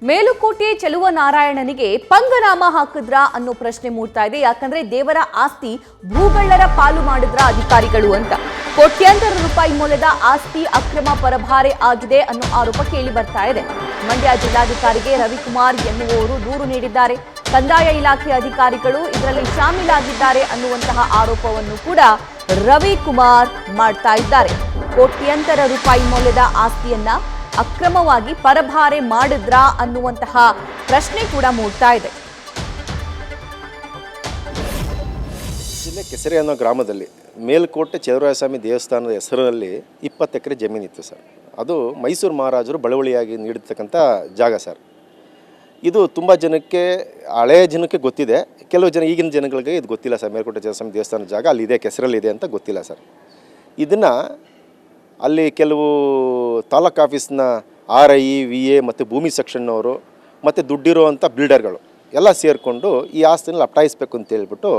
ಮೇಲುಕೋಟೆ ಚೆಲುವನಾರಾಯಣನಿಗೆ ಪಂಗನಾಮ ಹಾಕಿದ್ರ ಅನ್ನೋ ಪ್ರಶ್ನೆ ಮೂಡ್ತಾ ಇದೆ. ಯಾಕಂದ್ರೆ ದೇವರ ಆಸ್ತಿ ಭೂಗಳ್ಳರ ಪಾಲು ಮಾಡಿದ್ರ ಅಧಿಕಾರಿಗಳು ಅಂತ. ಕೋಟ್ಯಾಂತರ ರೂಪಾಯಿ ಮೌಲ್ಯದ ಆಸ್ತಿ ಅಕ್ರಮ ಪರಭಾರೆ ಆಗಿದೆ ಅನ್ನೋ ಆರೋಪ ಕೇಳಿ ಬರ್ತಾ ಇದೆ. ಮಂಡ್ಯ ಜಿಲ್ಲಾಧಿಕಾರಿಗೆ ರವಿಕುಮಾರ್ ಎನ್ನುವವರು ದೂರು ನೀಡಿದ್ದಾರೆ. ಕಂದಾಯ ಇಲಾಖೆ ಅಧಿಕಾರಿಗಳು ಇದರಲ್ಲಿ ಶಾಮೀಲಾಗಿದ್ದಾರೆ ಅನ್ನುವಂತಹ ಆರೋಪವನ್ನು ಕೂಡ ರವಿಕುಮಾರ್ ಮಾಡ್ತಾ ಇದ್ದಾರೆ. ಕೋಟ್ಯಾಂತರ ರೂಪಾಯಿ ಮೌಲ್ಯದ ಆಸ್ತಿಯನ್ನ ಅಕ್ರಮವಾಗಿ ಪರಭಾರೆ ಮಾಡಿದ್ರಾ ಅನ್ನುವಂತಹ ಪ್ರಶ್ನೆ ಕೂಡ ಮೂಡ್ತಾ ಇದೆ. ಜಿಲ್ಲೆ ಕೆಸರೆ ಅನ್ನೋ ಗ್ರಾಮದಲ್ಲಿ ಮೇಲ್ಕೋಟೆ ಚಲುವರಾಯಸ್ವಾಮಿ ದೇವಸ್ಥಾನದ ಹೆಸರಲ್ಲಿ 20 ಎಕರೆ ಜಮೀನಿತ್ತು ಸರ್. ಅದು ಮೈಸೂರು ಮಹಾರಾಜರು ಬಳುವಳಿಯಾಗಿ ನೀಡಿರ್ತಕ್ಕಂಥ ಜಾಗ ಸರ್. ಇದು ತುಂಬ ಜನಕ್ಕೆ, ಹಳೆಯ ಜನಕ್ಕೆ ಗೊತ್ತಿದೆ, ಕೆಲವು ಜನ ಈಗಿನ ಜನಗಳಿಗೆ ಇದು ಗೊತ್ತಿಲ್ಲ ಸರ್. ಮೇಲ್ಕೋಟೆ ಚಲುವರಾಯಸ್ವಾಮಿ ದೇವಸ್ಥಾನದ ಜಾಗ ಅಲ್ಲಿದೆ, ಕೆಸರಲ್ಲಿದೆ ಅಂತ ಗೊತ್ತಿಲ್ಲ ಸರ್. ಇದನ್ನು ಅಲ್ಲಿ ಕೆಲವು ತಾಲೂಕು ಆಫೀಸ್ನ RI VA ಮತ್ತು ಭೂಮಿ ಸೆಕ್ಷನ್ನವರು ಮತ್ತು ದುಡ್ಡಿರುವಂಥ ಬಿಲ್ಡರ್ಗಳು ಎಲ್ಲ ಸೇರಿಕೊಂಡು ಈ ಆಸ್ತಿನ ಲಪ್ಟಾಯಿಸ್ಬೇಕು ಅಂತ ಹೇಳ್ಬಿಟ್ಟು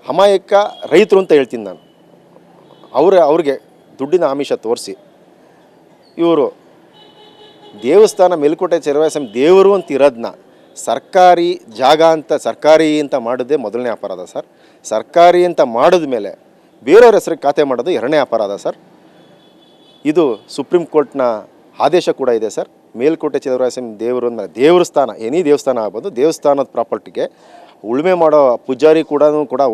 ಅಮಾಯಕ ರೈತರು ಅಂತ ಹೇಳ್ತೀನಿ ನಾನು, ಅವ್ರಿಗೆ ದುಡ್ಡಿನ ಆಮಿಷ ತೋರಿಸಿ ಇವರು ದೇವಸ್ಥಾನ ಮೇಲುಕೋಟೆ ಚಲುವರಾಯಸ್ವಾಮಿ ದೇವರು ಅಂತ ಇರೋದನ್ನ ಸರ್ಕಾರಿ ಜಾಗ ಅಂತ, ಸರ್ಕಾರಿ ಅಂತ ಮಾಡೋದೇ ಮೊದಲನೇ ಅಪರಾಧ ಸರ್. ಸರ್ಕಾರಿ ಅಂತ ಮಾಡಿದ ಮೇಲೆ ಬೇರೆಯವ್ರ ಹೆಸರಿಗೆ ಖಾತೆ ಮಾಡೋದು ಎರಡನೇ ಅಪರಾಧ ಸರ್. ಇದು ಸುಪ್ರೀಂ ಕೋರ್ಟ್ನ ಆದೇಶ ಕೂಡ ಇದೆ ಸರ್. ಮೇಲ್ಕೋಟೆ ಚಲುವರಾಯಸ್ವಾಮಿ ದೇವರು ಅಂದಮೇಲೆ ದೇವ್ರ ಸ್ಥಾನ, ಎನಿ ದೇವಸ್ಥಾನ ಆಗ್ಬೋದು, ದೇವಸ್ಥಾನದ ಪ್ರಾಪರ್ಟಿಗೆ ಉಳುಮೆ ಮಾಡೋ ಪೂಜಾರಿ ಕೂಡ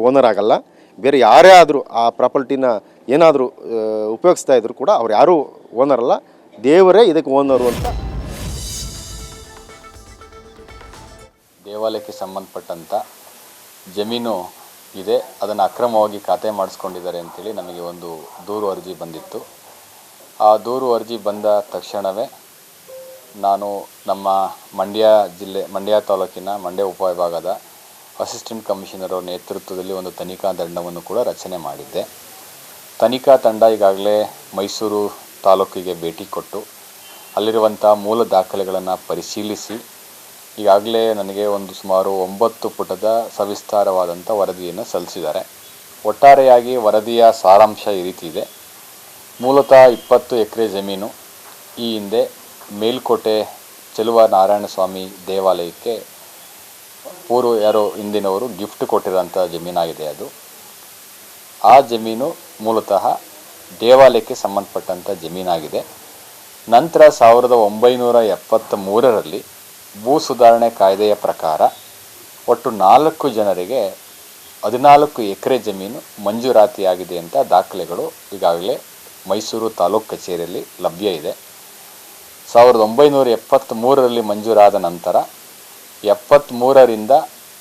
ಓನರ್ ಆಗಲ್ಲ. ಬೇರೆ ಯಾರೇ ಆದರೂ ಆ ಪ್ರಾಪರ್ಟಿನ ಏನಾದರೂ ಉಪಯೋಗಿಸ್ತಾ ಇದ್ರು ಕೂಡ ಅವ್ರು ಯಾರೂ ಓನರ್ ಅಲ್ಲ, ದೇವರೇ ಇದಕ್ಕೆ ಓನರು ಅಂತ. ದೇವಾಲಯಕ್ಕೆ ಸಂಬಂಧಪಟ್ಟಂಥ ಜಮೀನು ಇದೆ, ಅದನ್ನು ಅಕ್ರಮವಾಗಿ ಖಾತೆ ಮಾಡಿಸ್ಕೊಂಡಿದ್ದಾರೆ ಅಂತೇಳಿ ನಮಗೆ ಒಂದು ದೂರು ಅರ್ಜಿ ಬಂದಿತ್ತು. ಆ ದೂರು ಅರ್ಜಿ ಬಂದ ತಕ್ಷಣವೇ ನಾನು ನಮ್ಮ ಮಂಡ್ಯ ತಾಲೂಕಿನ ಮಂಡ್ಯ ಉಪವಿಭಾಗದ ಅಸಿಸ್ಟೆಂಟ್ ಕಮಿಷನರ್ ಅವರ ನೇತೃತ್ವದಲ್ಲಿ ಒಂದು ತನಿಖಾ ತಂಡವನ್ನು ಕೂಡ ರಚನೆ ಮಾಡಿದ್ದೆ. ತನಿಖಾ ತಂಡ ಈಗಾಗಲೇ ಮೈಸೂರು ತಾಲೂಕಿಗೆ ಭೇಟಿ ಕೊಟ್ಟು ಅಲ್ಲಿರುವಂಥ ಮೂಲ ದಾಖಲೆಗಳನ್ನು ಪರಿಶೀಲಿಸಿ ಈಗಾಗಲೇ ನನಗೆ ಒಂದು ಸುಮಾರು 9 ಪುಟದ ಸವಿಸ್ತಾರವಾದಂಥ ವರದಿಯನ್ನು ಸಲ್ಲಿಸಿದ್ದಾರೆ. ಒಟ್ಟಾರೆಯಾಗಿ ವರದಿಯ ಸಾರಾಂಶ ಈ ರೀತಿ ಇದೆ. ಮೂಲತಃ 20 ಎಕರೆ ಜಮೀನು ಈ ಹಿಂದೆ ಮೇಲ್ಕೋಟೆ ಚೆಲುವನಾರಾಯಣಸ್ವಾಮಿ ದೇವಾಲಯಕ್ಕೆ ಹಿಂದಿನವರು ಗಿಫ್ಟ್ ಕೊಟ್ಟಿರೋಂಥ ಜಮೀನಾಗಿದೆ. ಅದು ಆ ಜಮೀನು ಮೂಲತಃ ದೇವಾಲಯಕ್ಕೆ ಸಂಬಂಧಪಟ್ಟಂಥ ಜಮೀನಾಗಿದೆ. ನಂತರ 1973ರಲ್ಲಿ ಭೂ ಸುಧಾರಣೆ ಕಾಯ್ದೆಯ ಪ್ರಕಾರ ಒಟ್ಟು 4 ಜನರಿಗೆ 14 ಎಕರೆ ಜಮೀನು ಮಂಜೂರಾತಿಯಾಗಿದೆ ಅಂತ ದಾಖಲೆಗಳು ಈಗಾಗಲೇ ಮೈಸೂರು ತಾಲೂಕು ಕಚೇರಿಯಲ್ಲಿ ಲಭ್ಯ ಇದೆ. 1973ರಲ್ಲಿ ಮಂಜೂರಾದ ನಂತರ 73ರಿಂದ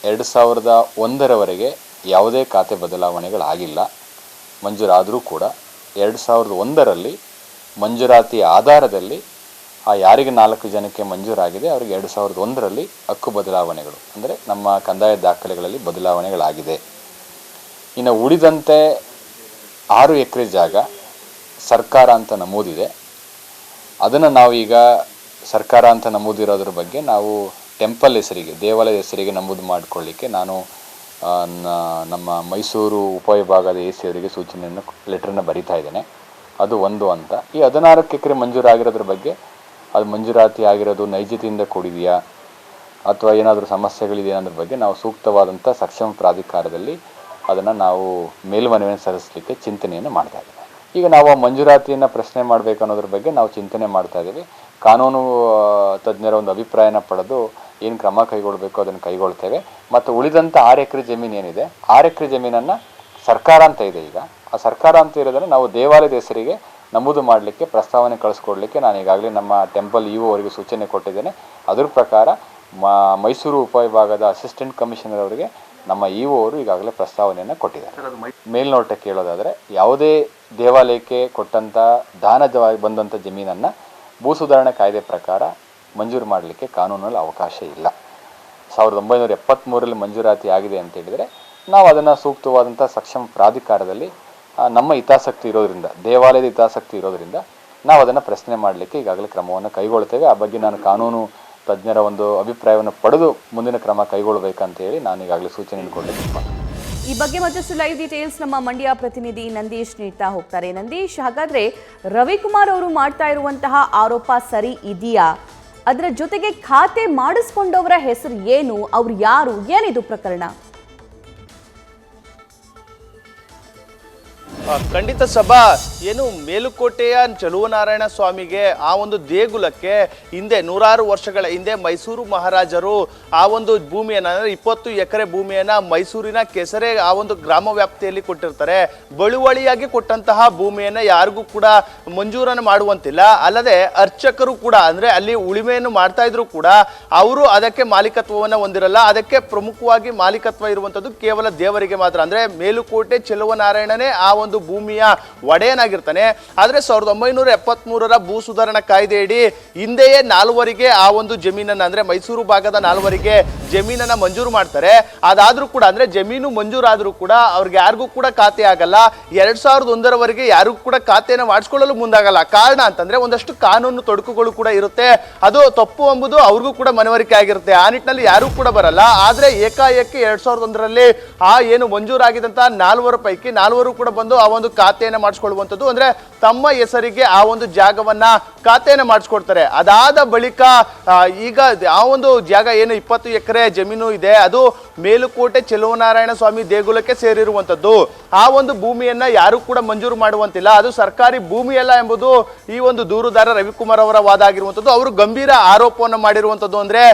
2001ರವರೆಗೆ ಯಾವುದೇ ಖಾತೆ ಬದಲಾವಣೆಗಳಾಗಿಲ್ಲ. ಮಂಜೂರಾದರೂ ಕೂಡ 2001ರಲ್ಲಿ ಮಂಜೂರಾತಿ ಆಧಾರದಲ್ಲಿ ಯಾರಿಗೆ 4 ಜನಕ್ಕೆ ಮಂಜೂರಾಗಿದೆ ಅವರಿಗೆ 2001ರಲ್ಲಿ ಹಕ್ಕು ಬದಲಾವಣೆಗಳು ಅಂದರೆ ನಮ್ಮ ಕಂದಾಯ ದಾಖಲೆಗಳಲ್ಲಿ ಬದಲಾವಣೆಗಳಾಗಿದೆ. ಇನ್ನು ಉಳಿದಂತೆ 6 ಎಕರೆ ಜಾಗ ಸರ್ಕಾರ ಅಂತ ನಮೂದಿದೆ. ಅದನ್ನು ನಾವು ಈಗ ಸರ್ಕಾರ ಅಂತ ನಮೂದಿರೋದ್ರ ಬಗ್ಗೆ ನಾವು ಟೆಂಪಲ್ ಹೆಸರಿಗೆ, ದೇವಾಲಯದ ಹೆಸರಿಗೆ ನಮೂದು ಮಾಡಿಕೊಳ್ಳಿಕ್ಕೆ ನಾನು ನಮ್ಮ ಮೈಸೂರು ಉಪವಿಭಾಗದ AC ಅವರಿಗೆ ಸೂಚನೆಯನ್ನು ಲೆಟ್ರನ್ನು ಬರಿತಾ ಇದ್ದೇನೆ. ಅದು ಒಂದು ಅಂತ. ಈ 14 ಎಕರೆ ಮಂಜೂರಾಗಿರೋದ್ರ ಬಗ್ಗೆ ಅದು ಮಂಜೂರಾತಿ ಆಗಿರೋದು ನೈಜತೆಯಿಂದ ಕೂಡಿದೆಯಾ ಅಥವಾ ಏನಾದರೂ ಸಮಸ್ಯೆಗಳಿದೆಯಾ ಅನ್ನೋದ್ರ ಬಗ್ಗೆ ನಾವು ಸೂಕ್ತವಾದಂಥ ಸಕ್ಷಮ ಪ್ರಾಧಿಕಾರದಲ್ಲಿ ಅದನ್ನು ನಾವು ಮೇಲ್ಮನವಿಯನ್ನು ಸಲ್ಲಿಸಲಿಕ್ಕೆ ಚಿಂತನೆಯನ್ನು ಮಾಡ್ತಾ ಇದ್ದೇವೆ. ಈಗ ನಾವು ಆ ಮಂಜೂರಾತಿಯನ್ನು ಪ್ರಶ್ನೆ ಮಾಡಬೇಕು ಅನ್ನೋದ್ರ ಬಗ್ಗೆ ನಾವು ಚಿಂತನೆ ಮಾಡ್ತಾ ಇದ್ದೀವಿ. ಕಾನೂನು ತಜ್ಞರ ಒಂದು ಅಭಿಪ್ರಾಯನ ಪಡೆದು ಏನು ಕ್ರಮ ಕೈಗೊಳ್ಳಬೇಕು ಅದನ್ನು ಕೈಗೊಳ್ತೇವೆ. ಮತ್ತು ಉಳಿದಂಥ 6 ಎಕರೆ ಜಮೀನು ಏನಿದೆ, 6 ಎಕರೆ ಜಮೀನನ್ನು ಸರ್ಕಾರ ಅಂತ ಇದೆ. ಈಗ ಆ ಸರ್ಕಾರ ಅಂತ ಇರೋದನ್ನು ನಾವು ದೇವಾಲಯದ ಹೆಸರಿಗೆ ನಮೂದು ಮಾಡಲಿಕ್ಕೆ ಪ್ರಸ್ತಾವನೆ ಕಳಿಸ್ಕೊಡ್ಲಿಕ್ಕೆ ನಾನು ಈಗಾಗಲೇ ನಮ್ಮ ಟೆಂಪಲ್ EO ಅವರಿಗೆ ಸೂಚನೆ ಕೊಟ್ಟಿದ್ದೇನೆ. ಅದರ ಪ್ರಕಾರ ಮೈಸೂರು ಉಪವಿಭಾಗದ ಅಸಿಸ್ಟೆಂಟ್ ಕಮಿಷನರ್ ಅವರಿಗೆ ನಮ್ಮ EO ಅವರು ಈಗಾಗಲೇ ಪ್ರಸ್ತಾವನೆಯನ್ನು ಕೊಟ್ಟಿದ್ದಾರೆ. ಮೇಲ್ನೋಟಕ್ಕೆ ಹೇಳೋದಾದರೆ ಯಾವುದೇ ದೇವಾಲಯಕ್ಕೆ ಕೊಟ್ಟಂಥ ದಾನವಾಗಿ ಬಂದಂಥ ಜಮೀನನ್ನು ಭೂ ಸುಧಾರಣೆ ಕಾಯ್ದೆ ಪ್ರಕಾರ ಮಂಜೂರು ಮಾಡಲಿಕ್ಕೆ ಕಾನೂನಲ್ಲಿ ಅವಕಾಶ ಇಲ್ಲ. 1973ರಲ್ಲಿ ಮಂಜೂರಾತಿ ಆಗಿದೆ ಅಂತ ಹೇಳಿದರೆ ನಾವು ಅದನ್ನು ಸೂಕ್ತವಾದಂಥ ಸಕ್ಷಮ ಪ್ರಾಧಿಕಾರದಲ್ಲಿ ನಮ್ಮ ಹಿತಾಸಕ್ತಿ ಇರೋದರಿಂದ, ದೇವಾಲಯದ ಹಿತಾಸಕ್ತಿ ಇರೋದರಿಂದ ನಾವು ಅದನ್ನು ಪ್ರಶ್ನೆ ಮಾಡಲಿಕ್ಕೆ ಈಗಾಗಲೇ ಕ್ರಮವನ್ನು ಕೈಗೊಳ್ತೇವೆ. ಆ ಬಗ್ಗೆ ನಾನು ಕಾನೂನು ತಜ್ಞರ ಒಂದು ಅಭಿಪ್ರಾಯವನ್ನು ಪಡೆದು ಮುಂದಿನ ಕ್ರಮ ಕೈಗೊಳ್ಳಬೇಕಂತ ಹೇಳಿ ನಾನು ಈಗಾಗಲೇ ಸೂಚನೆಯನ್ನು ಕೊಟ್ಟಿದ್ದೀನಿ. ಈ ಬಗ್ಗೆ ಮತ್ತಷ್ಟು ಲೈವ್ ಡೀಟೇಲ್ಸ್ ನಮ್ಮ ಮಂಡ್ಯ ಪ್ರತಿನಿಧಿ ನಂದೀಶ್ ನೀಡ್ತಾ ಹೋಗ್ತಾರೆ. ನಂದೀಶ್, ಹಾಗಾದ್ರೆ ರವಿಕುಮಾರ್ ಅವರು ಮಾಡ್ತಾ ಇರುವಂತಹ ಆರೋಪ ಸರಿ ಇದೆಯಾ? ಅದರ ಜೊತೆಗೆ ಖಾತೆ ಮಾಡಿಸ್ಕೊಂಡವರ ಹೆಸರು ಏನು, ಅವ್ರು ಯಾರು, ಏನಿದು ಪ್ರಕರಣ? ಖಂಡಿತ ಸಭಾ, ಏನು ಮೇಲುಕೋಟೆಯ ಚಲುವನಾರಾಯಣ ಸ್ವಾಮಿಗೆ ಆ ಒಂದು ದೇಗುಲಕ್ಕೆ ಹಿಂದೆ ನೂರಾರು ವರ್ಷಗಳ ಹಿಂದೆ ಮೈಸೂರು ಮಹಾರಾಜರು ಆ ಒಂದು ಭೂಮಿಯನ್ನ ಅಂದರೆ 20 ಎಕರೆ ಭೂಮಿಯನ್ನ ಮೈಸೂರಿನ ಕೆಸರೆ ಆ ಒಂದು ಗ್ರಾಮ ವ್ಯಾಪ್ತಿಯಲ್ಲಿ ಕೊಟ್ಟಿರ್ತಾರೆ. ಬಳುವಳಿಯಾಗಿ ಕೊಟ್ಟಂತಹ ಭೂಮಿಯನ್ನ ಯಾರಿಗೂ ಕೂಡ ಮಂಜೂರನ್ನು ಮಾಡುವಂತಿಲ್ಲ. ಅಲ್ಲದೆ ಅರ್ಚಕರು ಕೂಡ ಅಂದರೆ ಅಲ್ಲಿ ಉಳಿಮೆಯನ್ನು ಮಾಡ್ತಾ ಇದ್ರು ಕೂಡ ಅವರು ಅದಕ್ಕೆ ಮಾಲೀಕತ್ವವನ್ನು ಹೊಂದಿರಲ್ಲ. ಅದಕ್ಕೆ ಪ್ರಮುಖವಾಗಿ ಮಾಲೀಕತ್ವ ಇರುವಂಥದ್ದು ಕೇವಲ ದೇವರಿಗೆ ಮಾತ್ರ. ಅಂದರೆ ಮೇಲುಕೋಟೆ ಚೆಲುವನಾರಾಯಣನೇ ಆ ಒಂದು ಭೂಮಿಯ ಒಡೆಯನಾಗಿರ್ತಾನೆ. ಆದ್ರೆ 1973ರ ಭೂ ಸುಧಾರಣಾ ಕಾಯ್ದೆಯಡಿ ಹಿಂದೆಯೇ 4ವರಿಗೆ ಆ ಒಂದು ಜಮೀನನ್ನ ಅಂದ್ರೆ ಮೈಸೂರು ಭಾಗದ 4ವರಿಗೆ ಜಮೀನನ್ನ ಮಂಜೂರು ಮಾಡ್ತಾರೆ. ಅದಾದ್ರೂ ಕೂಡ ಅಂದ್ರೆ ಜಮೀನು ಮಂಜೂರಾದ್ರೂ ಕೂಡ ಅವ್ರಿಗೆ ಯಾರಿಗೂ ಕೂಡ ಖಾತೆ ಆಗಲ್ಲ. 2001ರವರೆಗೆ ಯಾರಿಗೂ ಕೂಡ ಖಾತೆಯನ್ನು ಮಾಡಿಸ್ಕೊಳ್ಳಲು ಮುಂದಾಗಲ್ಲ. ಕಾರಣ ಅಂತಂದ್ರೆ ಒಂದಷ್ಟು ಕಾನೂನು ತೊಡಕುಗಳು ಕೂಡ ಇರುತ್ತೆ. ಅದು ತಪ್ಪು ಎಂಬುದು ಅವ್ರಿಗೂ ಕೂಡ ಮನವರಿಕೆ ಆಗಿರುತ್ತೆ. ಆ ನಿಟ್ಟಿನಲ್ಲಿ ಯಾರೂ ಕೂಡ ಬರಲ್ಲ. ಆದ್ರೆ ಏಕಾಏಕಿ 2001ರಲ್ಲಿ ಆ ಏನು ಮಂಜೂರಾಗಿದ್ದಂತಹ 4ರ ಪೈಕಿ 4ರು ಕೂಡ ಬಂದು ಆ ಒಂದು ಖಾತೆಯನ್ನು ಮಾಡಿಸ್ಕೊಳ್ಳುವಂಥದ್ದು, ಅಂದ್ರೆ ತಮ್ಮ ಹೆಸರಿಗೆ ಆ ಒಂದು ಜಾಗವನ್ನ ಖಾತೆಯನ್ನು ಮಾಡಿಸ್ಕೊಡ್ತಾರೆ. ಅದಾದ ಬಳಿಕ ಈಗ ಆ ಒಂದು ಜಾಗ ಏನು 20 ಎಕರೆ ಜಮೀನು ಇದೆ ಅದು ಮೇಲುಕೋಟೆ ಚೆಲುವನಾರಾಯಣ ಸ್ವಾಮಿ ದೇಗುಲಕ್ಕೆ ಸೇರಿರುವಂಥದ್ದು. ಆ ಒಂದು ಭೂಮಿಯನ್ನ ಯಾರು ಕೂಡ ಮಂಜೂರು ಮಾಡುವಂತಿಲ್ಲ. ಅದು ಸರ್ಕಾರಿ ಭೂಮಿಯಲ್ಲ ಎಂಬುದು ಈ ಒಂದು ದೂರುದಾರ ರವಿಕುಮಾರ್ ಅವರ ವಾದ ಆಗಿರುವಂಥದ್ದು. ಅವರು ಗಂಭೀರ ಆರೋಪವನ್ನು ಮಾಡಿರುವಂಥದ್ದು. ಅಂದ್ರೆ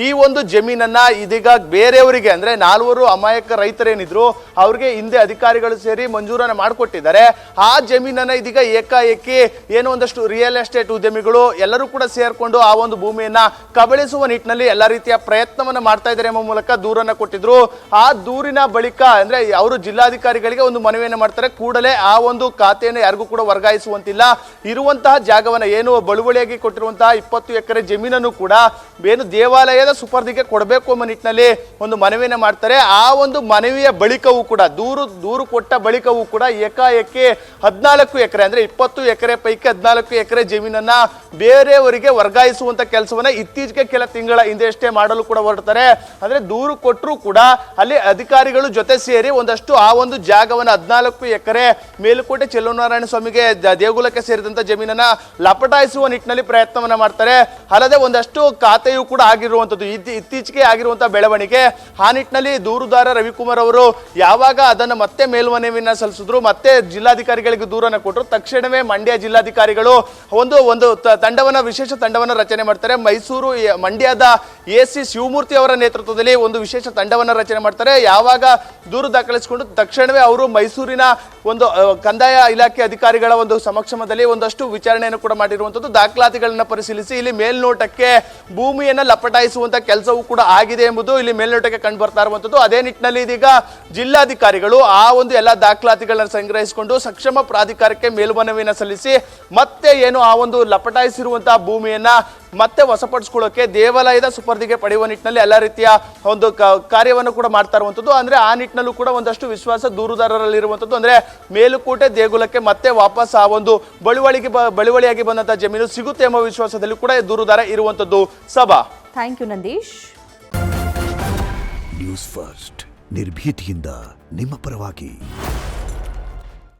ಈ ಒಂದು ಜಮೀನನ್ನ ಇದೀಗ ಬೇರೆಯವರಿಗೆ ಅಂದ್ರೆ 4ರು ಅಮಾಯಕ ರೈತರೇನಿದ್ರು ಅವ್ರಿಗೆ ಹಿಂದೆ ಅಧಿಕಾರಿಗಳು ಸೇರಿ ಮಂಜೂರನ್ನ ಮಾಡಿಕೊಟ್ಟಿದ್ದಾರೆ. ಆ ಜಮೀನನ್ನ ಇದೀಗ ಏಕಾಏಕಿ ಏನೋ ಒಂದಷ್ಟು ರಿಯಲ್ ಎಸ್ಟೇಟ್ ಉದ್ಯಮಿಗಳು ಎಲ್ಲರೂ ಕೂಡ ಸೇರ್ಕೊಂಡು ಆ ಒಂದು ಭೂಮಿಯನ್ನ ಕಬಳಿಸುವ ನಿಟ್ಟಿನಲ್ಲಿ ಎಲ್ಲ ರೀತಿಯ ಪ್ರಯತ್ನವನ್ನ ಮಾಡ್ತಾ ಇದ್ದಾರೆ ಎಂಬ ಮೂಲಕ ದೂರನ್ನ ಕೊಟ್ಟಿದ್ರು. ಆ ದೂರಿನ ಬಳಿಕ ಅಂದ್ರೆ ಅವರು ಜಿಲ್ಲಾಧಿಕಾರಿಗಳಿಗೆ ಒಂದು ಮನವಿಯನ್ನು ಮಾಡ್ತಾರೆ, ಕೂಡಲೇ ಆ ಒಂದು ಖಾತೆಯನ್ನು ಯಾರಿಗೂ ಕೂಡ ವರ್ಗಾಯಿಸುವಂತಿಲ್ಲ. ಇರುವಂತಹ ಜಾಗವನ್ನ ಏನು ಬಳುವಳಿಯಾಗಿ ಕೊಟ್ಟಿರುವಂತಹ 20 ಎಕರೆ ಜಮೀನನ್ನು ಕೂಡ ಏನು ದೇವಾಲಯದ ಸುಪರ್ದಿಗೆ ಕೊಡಬೇಕು ಎಂಬ ನಿಟ್ಟಿನಲ್ಲಿ ಒಂದು ಮನವಿಯನ್ನು ಮಾಡ್ತಾರೆ. ಆ ಒಂದು ಮನವಿಯ ಬಳಿಕವೂ ಕೂಡ ದೂರು ಕೊಟ್ಟ ಬಳಿಕವೂ ಕೂಡ ಏಕಾಏಕಿ 14 ಎಕರೆ ಅಂದ್ರೆ 20 ಎಕರೆ ಪೈಕಿ 14 ಎಕರೆ ಜಮೀನನ್ನ ಬೇರೆಯವರಿಗೆ ವರ್ಗಾಯಿಸುವಂತ ಕೆಲಸವನ್ನ ಇತ್ತೀಚೆಗೆ ಕೆಲ ತಿಂಗಳ ಹಿಂದೆಷ್ಟೇ ಮಾಡಲು ಕೂಡ ಹೊರಡ್ತಾರೆ. ಅಂದ್ರೆ ದೂರು ಕೊಟ್ಟರು ಕೂಡ ಅಲ್ಲಿ ಅಧಿಕಾರಿಗಳು ಜೊತೆ ಸೇರಿ ಒಂದಷ್ಟು ಆ ಒಂದು ಜಾಗವನ್ನ 14 ಎಕರೆ ಮೇಲುಕೋಟೆ ಚೆಲುವನಾರಾಯಣ ಸ್ವಾಮಿಗೆ ದೇಗುಲಕ್ಕೆ ಸೇರಿದಂತ ಜಮೀನನ್ನ ಲಪಟಾಯಿಸುವ ನಿಟ್ಟಿನಲ್ಲಿ ಪ್ರಯತ್ನವನ್ನ ಮಾಡ್ತಾರೆ. ಅಲ್ಲದೆ ಒಂದಷ್ಟು ಖಾತೆಯೂ ಕೂಡ ಆಗಿರುವಂತದ್ದು ಇತ್ತೀಚೆಗೆ ಆಗಿರುವಂತಹ ಬೆಳವಣಿಗೆ. ಆ ನಿಟ್ಟಿನಲ್ಲಿ ದೂರುದಾರ ರವಿಕುಮಾರ್ ಅವರು ಯಾವಾಗ ಅದನ್ನು ಮತ್ತೆ ಮೇಲ್ಮನವಿಯನ್ನ ಸಲ್ಲಿಸಿದ್ರು, ಮತ್ತೆ ಜಿಲ್ಲಾಧಿಕಾರಿಗಳಿಗೆ ದೂರನ್ನ ಕೊಟ್ಟರು, ತಕ್ಷಣವೇ ಮಂಡ್ಯ ಜಿಲ್ಲಾಧಿಕಾರಿಗಳು ಒಂದು ತಂಡವನ್ನ ವಿಶೇಷ ತಂಡವನ್ನ ರಚನೆ ಮಾಡ್ತಾರೆ. ಮೈಸೂರು ಮಂಡ್ಯದ AC ಶಿವಮೂರ್ತಿ ಅವರ ನೇತೃತ್ವದಲ್ಲಿ ಒಂದು ವಿಶೇಷ ತಂಡವನ್ನ ರಚನೆ ಮಾಡ್ತಾರೆ. ಯಾವಾಗ ದೂರು ದಾಖಲಿಸಿಕೊಂಡು ತಕ್ಷಣವೇ ಅವರು ಮೈಸೂರಿನ ಒಂದು ಕಂದಾಯ ಇಲಾಖೆ ಅಧಿಕಾರಿಗಳ ಒಂದು ಸಮಕ್ಷಮದಲ್ಲಿ ಒಂದಷ್ಟು ವಿಚಾರಣೆಯನ್ನು ಕೂಡ ಮಾಡಿರುವಂಥದ್ದು. ದಾಖಲಾತಿಗಳನ್ನ ಪರಿಶೀಲಿಸಿ ಇಲ್ಲಿ ಮೇಲ್ನೋಟಕ್ಕೆ ಭೂಮಿಯನ್ನ ಲಪಟಾಯಿಸುವಂತ ಕೆಲಸವೂ ಕೂಡ ಆಗಿದೆ ಎಂಬುದು ಇಲ್ಲಿ ಮೇಲ್ನೋಟಕ್ಕೆ ಕಂಡು ಬರ್ತಾ ಇರುವಂಥದ್ದು. ಅದೇ ನಿಟ್ಟಿನಲ್ಲಿ ಇದೀಗ ಜಿಲ್ಲಾಧಿಕಾರಿಗಳು ಆ ಒಂದು ಎಲ್ಲ ದಾಖಲಾತಿಗಳನ್ನ ಸಂಗ್ರಹಿಸಿಕೊಂಡು ಸಕ್ಷಮ ಪ್ರಾಧಿಕಾರಕ್ಕೆ ಮೇಲ್ಮನವಿಯನ್ನು ಸಲ್ಲಿಸಿ ಮತ್ತೆ ಏನು ಆ ಒಂದು ಲಪಟಾಯಿಸಿರುವಂತಹ ಭೂಮಿಯನ್ನ ಮತ್ತೆ ವಶಪಡಿಸಿಕೊಳ್ಳೋಕೆ ದೇವಾಲಯದ ಸುಪರ್ದಿಗೆ ಪಡೆಯುವ ನಿಟ್ಟಿನಲ್ಲಿ ಎಲ್ಲ ರೀತಿಯ ಒಂದು ಕಾರ್ಯವನ್ನು ಕೂಡ ಮಾಡ್ತಾ ಇರುವಂಥದ್ದು. ಅಂದ್ರೆ ಆ ನಿಟ್ಟಿನಲ್ಲೂ ಕೂಡ ಒಂದಷ್ಟು ವಿಶ್ವಾಸ ದೂರುದಾರರಲ್ಲಿ ಇರುವಂಥದ್ದು. ಅಂದ್ರೆ ಮೇಲುಕೋಟೆ ದೇಗುಲಕ್ಕೆ ಮತ್ತೆ ವಾಪಸ್ ಆ ಒಂದು ಬಳುವಳಿಯಾಗಿ ಬಂದಂತಹ ಜಮೀನು ಸಿಗುತ್ತೆ ಎಂಬ ವಿಶ್ವಾಸದಲ್ಲಿ ಕೂಡ ದೂರುದಾರ ಇರುವಂಥದ್ದು. ಸಭಾ, thank you Nandish. News First ನಿರ್ಭೀತಿಯಿಂದ ನಿಮ್ಮ ಪರವಾಗಿ.